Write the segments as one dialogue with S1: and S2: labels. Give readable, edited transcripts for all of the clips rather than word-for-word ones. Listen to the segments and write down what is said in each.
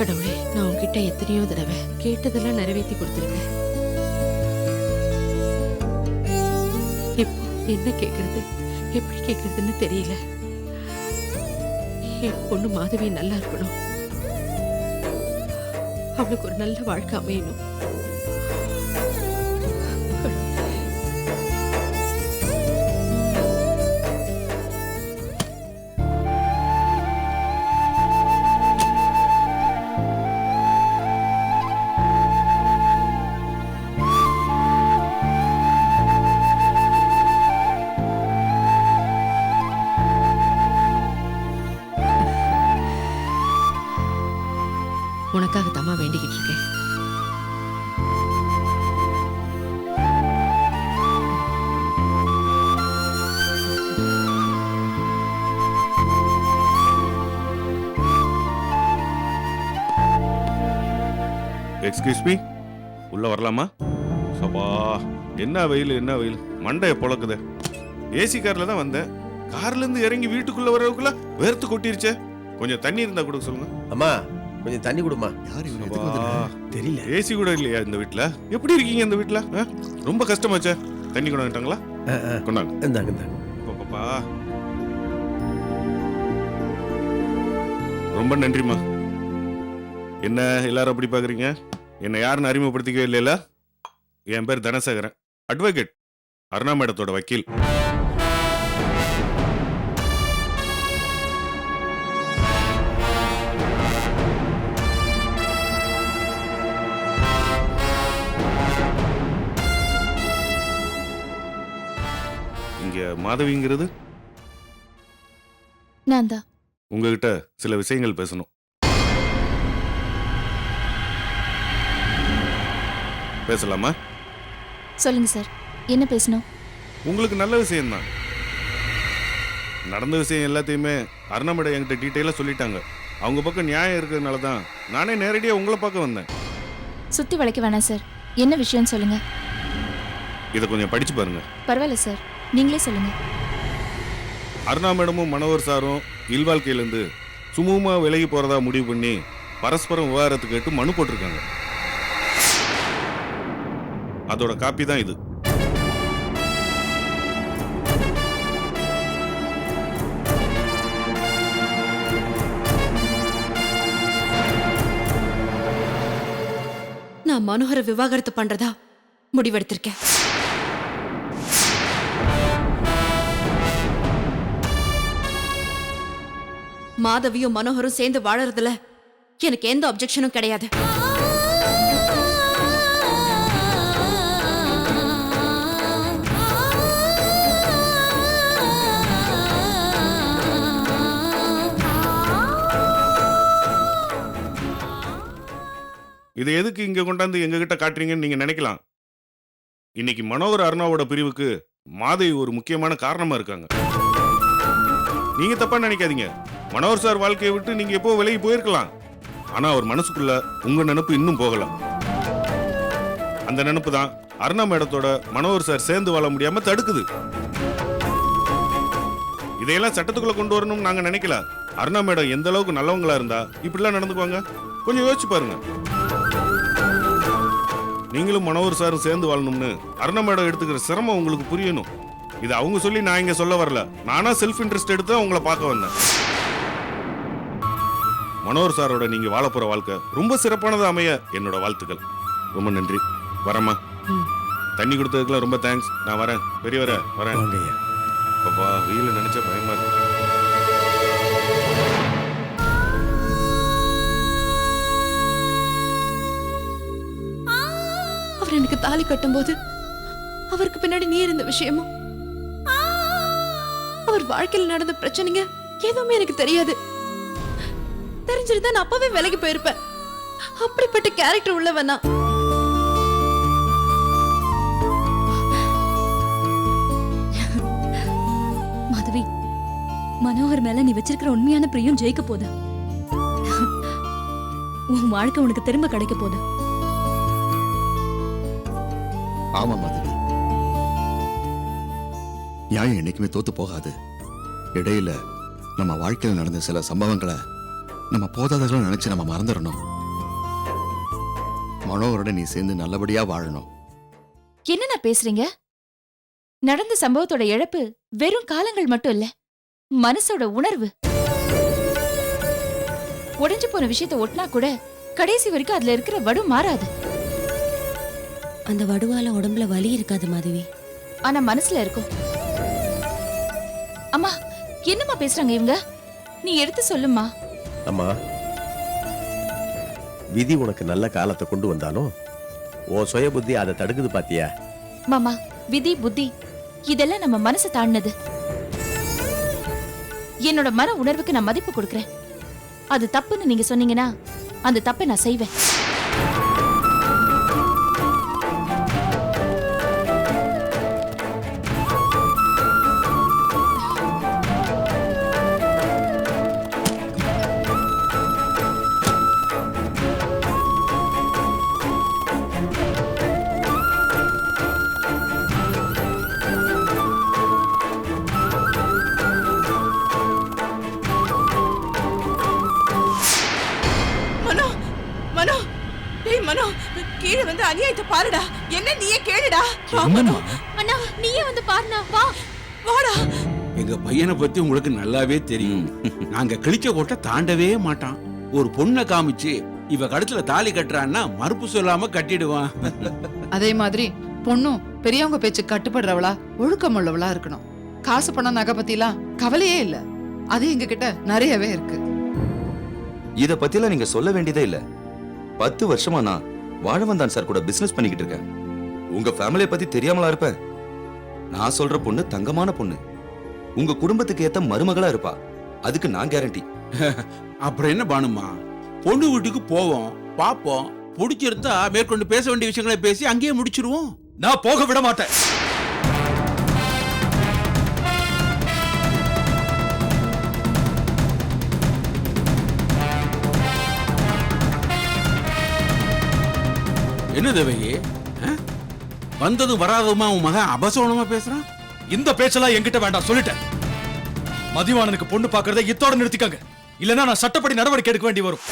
S1: கடவுளே, நான் உன்கிட்ட எத்தனையோ தடவை கேட்டதெல்லாம் நிறைவேற்றி கொடுத்துருக்கேன். இப்போ என்ன கேக்குறது, எப்படி கேக்குறதுன்னு தெரியல. என் பொண்ணு மாதவி நல்லா இருக்கணும், அவளுக்கு ஒரு நல்ல வாழ்க்கை அமையணும். உனக்காக தம்மா வேண்டிக்கிட்டு இருக்கேன்.
S2: எக்ஸ்கியூஸ் மீ, உள்ள வரலாமா? சபா, என்ன வெயில் என்ன வெயில், மண்டைய பொழக்குது. ஏசி கார்ல தான் வந்தேன், கார்ல இருந்து இறங்கி வீட்டுக்குள்ள வரவுக்குள்ள வேர்த்து கொட்டிருச்சே. கொஞ்சம் தண்ணி இருந்தா கொடுக்க சொல்லுங்க.
S3: அம்மா கொஞ்சம் தண்ணி கொடுமா.
S2: தெரியல, ஏசி கூட இல்லையா இந்த வீட்டுல? எப்படி இருக்கீங்க இந்த வீட்டுல? ரொம்ப கஷ்டமாச்சே. தண்ணி கொண்டாங்கிட்டாங்களா? கொண்டாங்க.
S3: இந்தாங்க.
S2: பாப்பா ரொம்ப நன்றிம்மா. என்ன எல்லாரும் அப்படி பாக்குறீங்க? என்ன யாருன்னு அறிமுகப்படுத்திக்கவே இல்லைல்ல? என் பேர் தனசேகரன், அட்வொகேட், அருணா மேடத்தோட வக்கீல். இங்க மாதவிங்கிறது
S4: நான் தான்.
S2: உங்ககிட்ட சில விஷயங்கள் பேசணும். பேசலாமா?
S4: சொல்லுங்க சார், என்ன பேசணும்?
S2: உங்களுக்கு நல்ல விஷயம்தான். நடந்த விஷயம் எல்லாத்தையுமே அருணாமேடம் என்கிட்ட டீட்டெயிலாக சொல்லிட்டாங்க. அவங்க பக்கம் நியாயம் இருக்கிறதுனால தான் நானே நேரடியாக உங்களை பார்க்க வந்தேன்.
S4: சுத்தி வளைக்க வேணாம் சார், என்ன விஷயம்னு சொல்லுங்க.
S2: இதை கொஞ்சம் படிச்சு பாருங்க.
S4: பரவாயில்ல சார், நீங்களே சொல்லுங்க.
S2: அருணாமேடமும் மனோகர் சாரும் இல்வாழ்க்கையிலேருந்து சுமூகமா விலகி போறதா முடிவு பண்ணி பரஸ்பரம் விவாகரத்து கேட்டு மனு போட்டிருக்காங்க. அதோட காப்பி தான் இது.
S1: நான் மனோகரை விவாகரத்து பண்றதா முடிவெடுத்திருக்கேன். மாதவியும் மனோகரும் சேர்ந்து வாழறதுல எனக்கு எந்த அப்ஜெக்ஷனும் கிடையாது.
S2: இதை எதுக்கு இங்க கொண்டாந்து எங்க கிட்ட காட்டுறீங்கன்னு நீங்க நினைக்கலாம். இன்னைக்கு மனோகர் அருணாவோட பிரிவுக்கு மாதவி ஒரு முக்கியமான காரணமா இருக்காங்க. நீங்க தப்பா நினைக்காதீங்க. மனோகர் சார் வாழ்க்கையை விட்டு நீங்க எப்போ விலகி போயிருக்கலாம். ஆனா அவர் மனசுக்குள்ள உங்க நினைப்பு இன்னும் போகல. அந்த நினைப்பு தான் அருணா மேடத்தோட மனோகர் சார் சேர்ந்து வாழ முடியாம தடுக்குது. இதையெல்லாம் சட்டத்துக்குள்ள கொண்டு வரணும்னு நாங்க நினைக்கல. அருணா மேடம் எந்த அளவுக்கு நல்லவங்களா இருந்தா இப்படிலாம் நடந்துக்குவாங்க? கொஞ்சம் யோசிச்சு பாருங்க. நீங்களும் மனோகர் சாரும் சேர்ந்து வாழணும்னு அருணா மேடம் எடுத்துக்கிற சிரமம் உங்களுக்கு புரியணும். இது அவங்க சொல்லி நான் இங்க சொல்ல வரல. நானா செல்ஃப் இன்ட்ரெஸ்ட் எடுத்து அவங்கள பார்க்க வந்தேன். மனோகர் சாரோட நீங்க வாழ போற வாழ்க்கை ரொம்ப சிறப்பானது அமைய என்னோட வாழ்த்துக்கள். ரொம்ப நன்றி. வரமா? தண்ணி கொடுத்ததுக்குலாம் ரொம்ப தேங்க்ஸ். நான் வரேன். பெரியவர வரேன். பாப்பா வெயில நினைச்ச பயமா இருக்கு.
S1: அவர் எனக்கு தாலி கட்டும் போது அவருக்கு பின்னாடி நீ இருந்த விஷயமும் அவர் வாழ்க்கையில் நடந்த பிரச்சனைங்க எதுவுமே எனக்கு தெரியாது. தெரிஞ்சிருந்தா நான் அப்பவே விலகி போயிருப்பேன். அப்படிப்பட்ட கேரக்டர் உள்ளவனா மனோகர் மேல நீ வச்சிருக்கிற உண்மையான பிரியம் ஜெயிக்க போகுது. உன் வாழ்க்கை உனக்கு திரும்ப கிடைக்க போகுது.
S5: ஆமா மாதவி, நியாயம் என்னைக்குமே தோத்து போகாது. இடையில நம்ம வாழ்க்கையில் நடந்த சில சம்பவங்களை நம்ம போதாதவர்களும் நினைச்சு நம்ம மறந்துடணும். மனோகரோட நீ சேர்ந்து நல்லபடியா வாழணும்.
S4: என்னண்ணா பேசுறீங்க? நடந்த சம்பவத்தோட இழப்பு வெறும் காலங்கள் மட்டும் இல்ல, மனசோட உணர்வு. உடைஞ்சு போன விஷயத்தை ஒட்டினா கூட கடைசி வரைக்கும் அதுல இருக்கிற வடு மாறாது.
S6: அந்த வடுவால உடம்புல வலி இருக்காது மாதவி,
S4: ஆனா மனசுல இருக்கும். அம்மா, என்னம்மா பேசுறாங்க இவங்க? நீ எடுத்து சொல்லுமா.
S3: அம்மா, விதி உனக்கு நல்ல காலத்தை கொண்டு வந்தாலும் ஓ சுய புத்தி அதை தடுக்குது பாத்தியா?
S4: மாமா, விதி புத்தி இதெல்லாம் நம்ம மனசு தாண்டினது. என்னோட மன உணர்வுக்கு நான் மதிப்பு கொடுக்கறேன். அது தப்புன்னு நீங்க சொன்னீங்கன்னா அந்த தப்பை நான் செய்வேன்.
S7: மனோ, மனோ, டேய் மனோ, கீழே வந்து அநியாயத்தை பாருடா. என்ன நீயே கேளுடா. வா மனோ.
S4: அண்ணா, நீயே வந்து பாருண்ணா, வா.
S7: வாடா.
S8: எங்க பையனை பத்தி உங்களுக்கு நல்லாவே தெரியும். நாங்க கிழிச்ச கோட்டை தாண்டவே மாட்டான். ஒரு பொண்ணை காமிச்சு இவ கழுத்துல தாலி கட்டுறான்னா மறுப்பு சொல்லாம கட்டிடுவான்.
S9: அதே மாதிரி பொண்ணும் பெரியவங்க பேச்சு கட்டுப்படுறவளா ஒழுக்கம் உள்ளவளா இருக்கணும். காசு பணம் நகை பத்திலாம் கவலையே இல்ல. அது எங்க கிட்ட நிறையவே இருக்கு.
S10: இத பத்திலாம் நீங்க சொல்ல வேண்டியதே இல்ல. 10 வருஷமா நான் வாழவந்தான் சார் கூட பிசினஸ் பண்ணிக்கிட்டு இருக்கேன். உங்க ஃபேமிலியை பத்தி தெரியாமலா இருப்பேன்? நான் சொல்ற பொண்ணு தங்கமான பொண்ணு, உங்க குடும்பத்துக்கு ஏத்த மருமகளா இருப்பா. அதுக்கு நான் கேரண்டி.
S8: அப்புறம் என்ன பானுமா, பொண்ணு வீட்டுக்கு போவோம், பாப்போம், பிடிச்சிருந்தா மேற்கொண்டு பேச வேண்டிய விஷயங்களை பேசி அங்கேயே முடிச்சிருவோம்.
S5: நான் போக விட மாட்டேன்.
S8: என்ன தேவையே, வந்ததும் வராததுமா உன் மகன் அபசோனமா பேசுறான்.
S5: இந்த பேச்செல்லாம் என்கிட்ட வேண்டாம், சொல்லிட்டேன். மதிவாணனுக்கு பொண்ணு பாக்குறதை இத்தோட நிறுத்திக்கங்க. இல்லனா நான் சட்டப்படி நடவடிக்கை எடுக்க வேண்டி வரும்.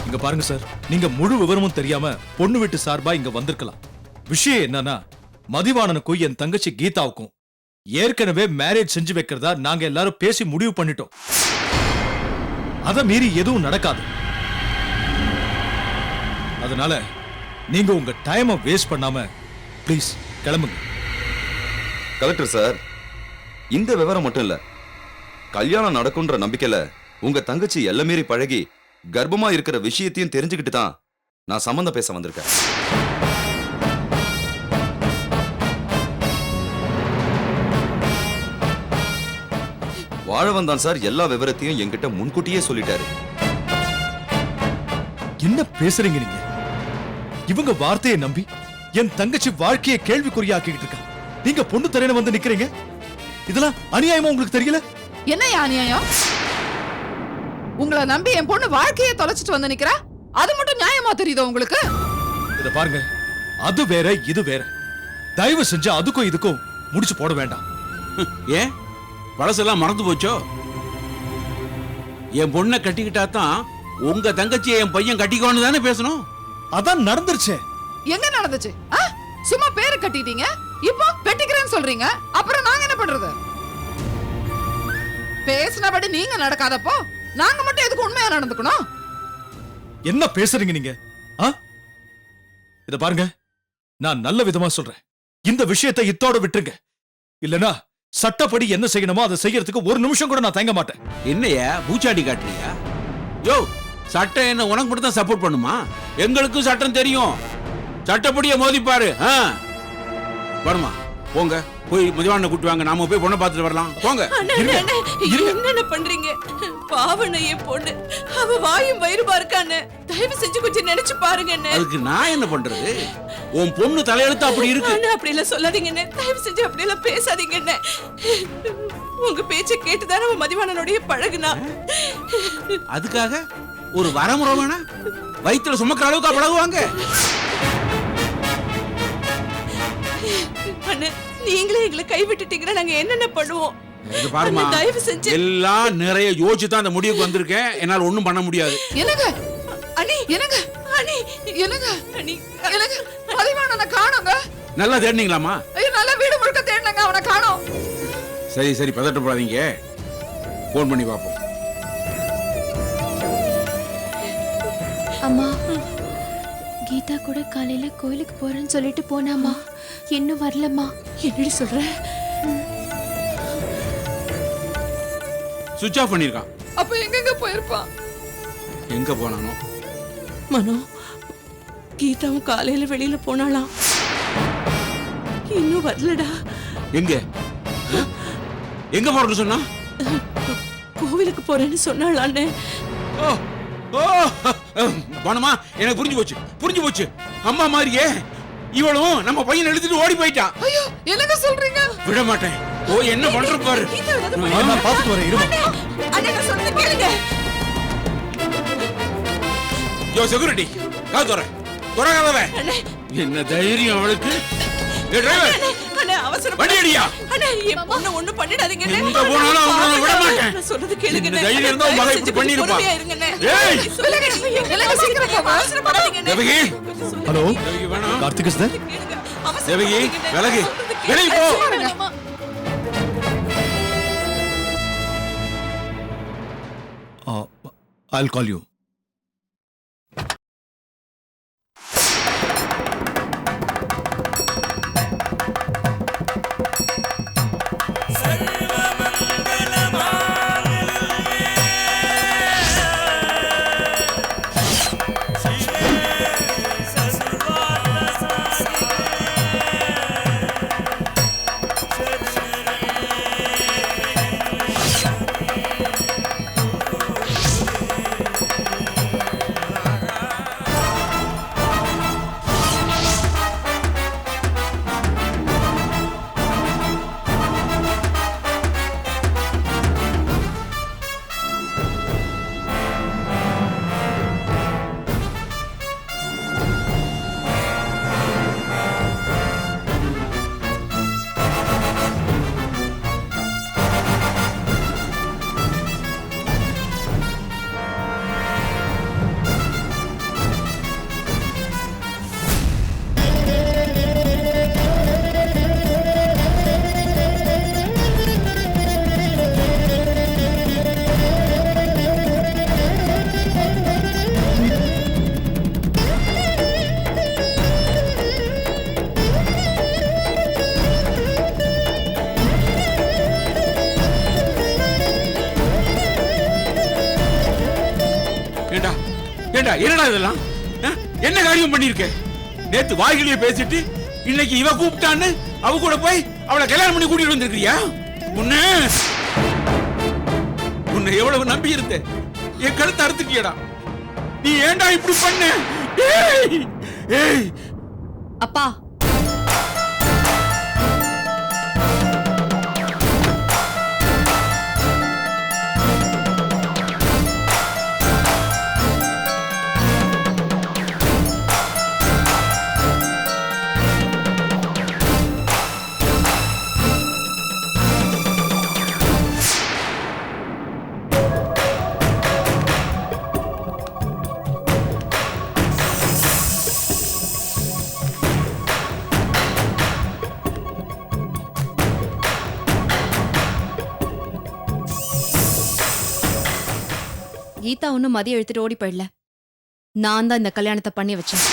S5: இங்க பாருங்க சார், நீங்க முழு விவரமும் தெரியாம பொண்ணு வீட்டு சார்பா இங்க வந்திருக்கலாம். விஷயம் என்னன்னா, மதிவாணனுக்கும் என் தங்கச்சி கீதாவுக்கும் ஏற்கனவே மேரேஜ் செஞ்சு வைக்கிறதா நாங்க எல்லாரும் பேசி முடிவு பண்ணிட்டோம். அத மீறி எதுவும் நடக்காது. அதனால நீங்க உங்க டைமை வேஸ்ட் பண்ணாம ப்ளீஸ் கிளம்புங்க.
S10: கலெக்டர் சார், இந்த விவரம் மட்டும் இல்ல, கல்யாணம் நடக்கும்ன்ற நம்பிக்கையில உங்க தங்கச்சி எல்லை மீறி பழகி கர்ப்பமா இருக்கிற விஷயத்தையும் தெரிஞ்சுக்கிட்டு தான் நான் சம்பந்தம் பேச வந்திருக்கேன். வாழவந்தான் சார் எல்லா விவரத்தையும் என்கிட்ட முன்கூட்டியே சொல்லிட்டாரு.
S5: என்ன பேசுறீங்க நீங்க? இவங்க வார்த்தையை நம்பி என் தங்கச்சி வாழ்க்கையை கேள்விக்குறியாக்கிட்டு இருக்கா. நீங்க பொண்ணு தரேன்னு வந்து நிக்கிறீங்க. இதெல்லாம் அநியாயமா உங்களுக்கு தெரியல?
S9: என்னையா அநியாயம்? உங்களை நம்பி என் பொண்ணு வாழ்க்கையை தொலைச்சிட்டு வந்து நிக்கிறா, அது மட்டும் நியாயமா தெரியுதோ உங்களுக்கு?
S5: இத பாருங்க, அது வேற இது வேற. தயவு செஞ்சு அதுக்கும் இதுக்கும் முடிச்சு போட வேண்டாம்.
S8: ஏன் பழசெல்லாம் மறந்து போச்சோ? என் பொண்ணை கட்டிக்கிட்டா தான் உங்க தங்கச்சியை என் பையன் கட்டிக்கோன்னு தானே பேசணும்.
S5: அதான் நடந்துருச்சே.
S9: எங்க நடந்துச்சு? சும்மா பேரு கட்டிட்டீங்க, இப்போ வெட்டிக்கிறேன்னு சொல்றீங்க. அப்புறம் நாங்க என்ன பண்றது? பேசினபடி நீங்க நடக்காதப்போ நாங்க மட்டும் எதுக்கு உண்மையா நடந்துக்கணும்?
S5: என்ன பேசுறீங்க நீங்க? இத பாருங்க, நான் நல்ல விதமா சொல்றேன். இந்த விஷயத்தை இத்தோட விட்டுருங்க. இல்லனா சட்டப்படி என்ன செய்யணுமோ அதை செய்யறதுக்கு ஒரு நிமிஷம் கூட நான் தயங்க மாட்டேன்.
S8: என்னையா பூச்சாடி காட்டுறியா? யோ, சட்டம் என்ன உனக்கு மட்டும் தான் சப்போர்ட் பண்ணுமா? எங்களுக்கும் சட்டம் தெரியும். சட்டப்படியே மோதிப்பாரு. வருமா, போங்க போய் மதிவான கூட்டு வாங்க, நாம போய் பொண்ணை பார்த்துட்டு வரலாம். போங்க.
S7: என்னென்ன பண்றீங்க? பாவனை என் பொண்ணு, அவ வாயும் வயிறுமா இருக்கான்னு தயவு செஞ்சு கொஞ்சம் நினைச்சு பாருங்கன்னு.
S8: அதுக்கு நான் என்ன பண்றது? உன் பொண்ணு தலையெழுத்து அப்படி இருக்கு.
S7: அப்படி எல்லாம் சொல்லாதீங்கன்னு, தயவு செஞ்சு அப்படி எல்லாம் பேசாதீங்கன்னு. உங்க பேச்ச கேட்டுதான் அவன் மதிவாணனுடைய பழகுனா.
S8: அதுக்காக ஒரு வரமுறை வேணா வயிற்றுல சுமக்கிற அளவுக்கு பழகுவாங்க?
S7: அண்ணே, நீங்களே எங்களை கைவிட்டுட்டீங்கன்னா நாங்க என்னென்ன பண்ணுவோம்?
S8: இது பாருமா,
S7: அண்ணே, தயவு செஞ்சு
S8: எல்லாம் நிறைய யோசிச்சு தான் அந்த முடிவுக்கு வந்திருக்கேன். என்னால ஒண்ணும் பண்ண முடியாது.
S9: என்னங்க
S7: அண்ணி,
S9: என்னங்க
S7: அண்ணி,
S9: என்னங்க
S7: அண்ணி,
S9: என்னங்க மதிவாணனை காணோங்க.
S8: நல்லா தேடினீங்களாமா?
S9: ஐயோ, நல்லா வீடு முழுக்க தேடினங்க, அவனை காணோம்.
S8: சரி சரி, பதட்டப்படாதீங்க, போன் பண்ணி பார்ப்போம்.
S4: அம்மா, கீதா கூட காலையில கோயிலுக்கு போறேன்னு சொல்லிட்டு போனாமா, இன்னும் வரலம்மா.
S7: என்னடி சொல்ற?
S8: சுவிட்ச் ஆஃப் பண்ணிருக்கான்.
S9: அப்ப எங்கெங்க போயிருப்பான்?
S8: எங்க போனானோ?
S7: மனோ, கீதாவும் காலையில வெளியில போனாலாம், இன்னும் வரலடா.
S8: எங்க எங்க போறேன்னு சொன்னா?
S7: கோவிலுக்கு போறேன்னு சொன்னாளான்னு.
S8: ஓ ஓ போனமா, எனக்கு புரிஞ்சு போச்சு, புரிஞ்சு போச்சு. அம்மா மாதிரியே இவளும் நம்ம பையன் எடுத்துட்டு ஓடி போயிட்டான்.
S9: ஐயோ, என்னங்க சொல்றீங்க?
S8: விட மாட்டேன். ஓ, என்ன பண்ற பாரு.
S5: நான் பார்த்துட்டு வரேன், இருமா.
S7: அண்ணே, நான் சொல்றத கேளுங்க.
S8: யோ செக்யூரிட்டி, காது தர கதவை.
S7: அண்ணே,
S8: என்ன தைரியம் அவளுக்கு? ஏ டிரைவர்,
S7: அண்ணே, அவசரம்
S8: வண்டி அடியா.
S7: அண்ணே, என் பொண்ணு ஒண்ணும் பண்ணிடாதீங்க.
S8: எங்க போனாலும் அவங்கள விட மாட்டேன்.
S7: நான் சொல்றது கேளுங்க.
S8: இந்த தைரியம் இருந்தா உன் மகன் இப்படி பண்ணிருப்பா. ஏய்,
S9: எல்லாம் சீக்கிரம் போங்க.
S7: அவசரப்படாதீங்க.
S8: தேவகி.
S5: ஹலோ,
S8: தேவகி வேணாம்.
S5: Karthik is there?
S8: தேவகி, விலகு, வெளியே போ.
S5: I'll call you.
S8: ஏண்டா, என்னடா இதெல்லாம்? என்ன காரியம் பண்ணிருக்க? நேத்து வாய்கிலேயே பேசிட்டு இன்னைக்கு இவ கூப்பிட்டான்னு அவ கூட போய் அவளை கல்யாணம் பண்ணி கூட்டிட்டு வந்திருக்கியா? உன்னை எவ்வளவு நம்பி இருந்தேன், என் கழுத்தை அறுத்துட்டியடா. நீ ஏண்டா இப்படி பண்ண? ஏய், ஏய்.
S1: அப்பா, கீதா ஒன்னும் மதியம் எடுத்துட்டு ஓடி போயிடல. நான் தான் இந்த கல்யாணத்தை பண்ணி வச்சேன்.